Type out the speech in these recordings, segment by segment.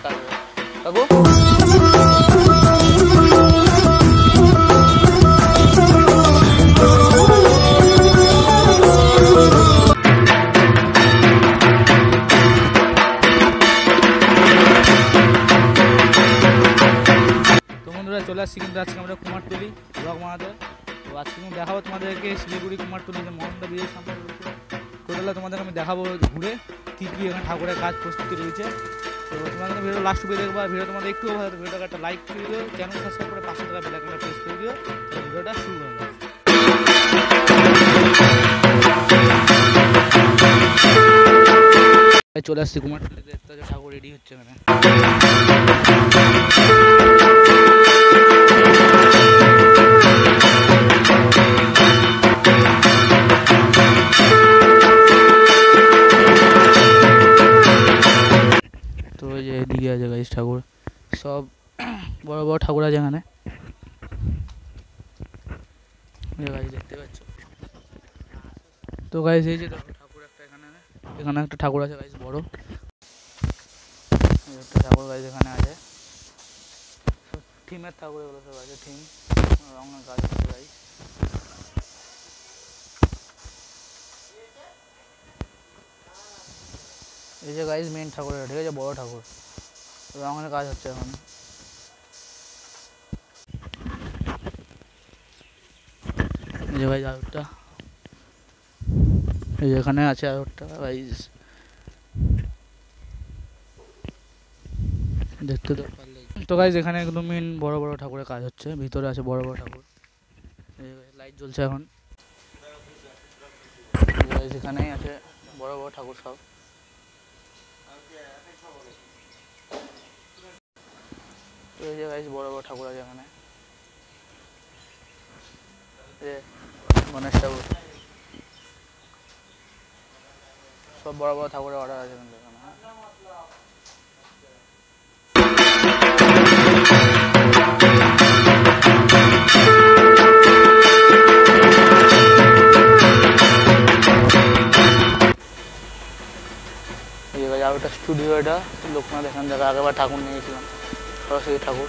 কাজ কাকু। চলে আসছি কিন্তু আজকে আমরা কুমারটুলি ব্লগ বানাতে। তো আজকে আমি দেখাবো তোমাদেরকে শিলিগুড়ি কুমারটুলি যে মহানন্দা ব্রিজের সামনে রয়েছে, টোটালটা তোমাদেরকে আমি দেখাবো ঘুরে কী কী এখানে ঠাকুরের কাজ প্রস্তুতি রয়েছে। তো তোমাদের ভিডিও লাস্ট অব্দি দেখবা। ভিডিও তোমাদের একটু ভালো লাগে, ভিডিওটা একটা লাইক করে দিও, চ্যানেল সাবস্ক্রাইব করে পাশে থাকা বেল আইকনটা প্রেস করে দিও। ভিডিওটা শুরু হয়ে যাবে। চলে আসছি কুমারটুলিতে, ঠাকুর রেডি হচ্ছে এখানে। তো ওই যে এদিকে আছে গাইস ঠাকুর, সব বড় বড় ঠাকুর আছে এখানে গাইস দেখতে পাচ্ছ। তো গাইস এই যে ঠাকুর একটা এখানে একটা ঠাকুর আছে গাইস বড় একটা ঠাকুর গাইস এখানে আছে। থিমের ঠাকুর এগুলো সব আছে, থিম রঙের কাজ আছে গাইস। এই যে গাইস মেন ঠাকুর, ঠিক আছে, বড় ঠাকুর, রঙের কাজ হচ্ছে এখন। এই যে গাইস আরেকটা, এই যে এখানে আছে আরেকটা গাইস, দেখতে তো পারলে। তো গাইস এখানে একদম মেন বড় বড় ঠাকুরের কাজ হচ্ছে, ভিতরে আছে বড় বড় ঠাকুর। লাইট জ্বলছে এখন। এখানেই আছে বড় বড় ঠাকুর সব। তো এই যে গাইস বড় বড় ঠাকুর আছে এখানে, গণেশ ঠাকুর, সব বড় বড় ঠাকুরের অর্ডার আছে এখানে। আর ওটা স্টুডিও, এটা লোকনাথ, এখান থেকে আগেবার ঠাকুর নিয়েছিলাম, সরস্বতী ঠাকুর।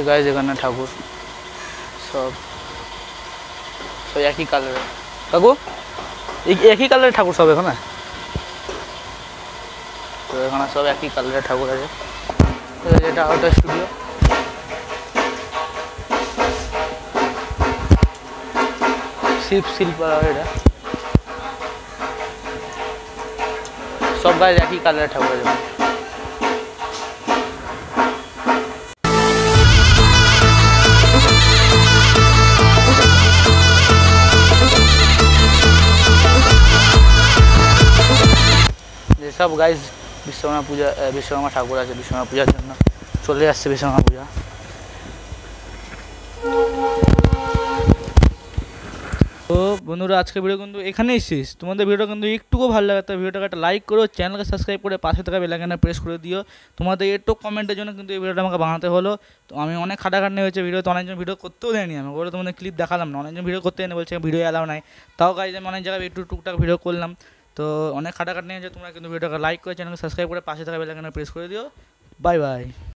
গাইস এখানে ঠাকুর সব সব একই কালারের। কাকু একই কালারের ঠাকুর সব এখানে। তো এখানে সব একই কালারের ঠাকুর আছে। এটা ওটা স্টুডিও। শিল্প এটা সব গাইস একই কালারের ঠাকুর আছে। সব গাইস বিশ্বকর্মা ঠাকুর আছে, বিশ্বকর্মা পূজার জন্য চলে আসছে বিশ্বকর্মা পূজা। তো বন্ধুরা আজকে ভিডিও কিন্তু এখানেই শেষ। তোমাদের ভিডিওটা কিন্তু একটুকু ভালো লাগে তো ভিডিওটাকে একটা লাইক করো, চ্যানেলকে সাবস্ক্রাইব করে পাশে থাকা বেল আইকনটা প্রেস করে দিও। তোমাদের একটু কমেন্টের জন্য কিন্তু এই ভিডিওটা আমাকে বানাতে হলো। তো আমি অনেক খাটাখাটনি হয়েছে, ভিডিওতে অনেকজন ভিডিও করতেও দেয়নি, আমি ওগুলো তোমাদের ক্লিপ দেখালাম না। অনেকজন ভিডিও করতে দেয়নি, বলছে ভিডিও অ্যালাউ নাই। তাও গাইজ আমি অনেক জায়গায় একটু টুকটাক ভিডিও করলাম। তো অনেক খাটাখাটনি হয়েছে, তোমরা কিন্তু ভিডিওটাকে লাইক করে চ্যানেলকে সাবস্ক্রাইব করে পাশে থাকা বেল আইকনটা প্রেস করে দিও। Bye bye.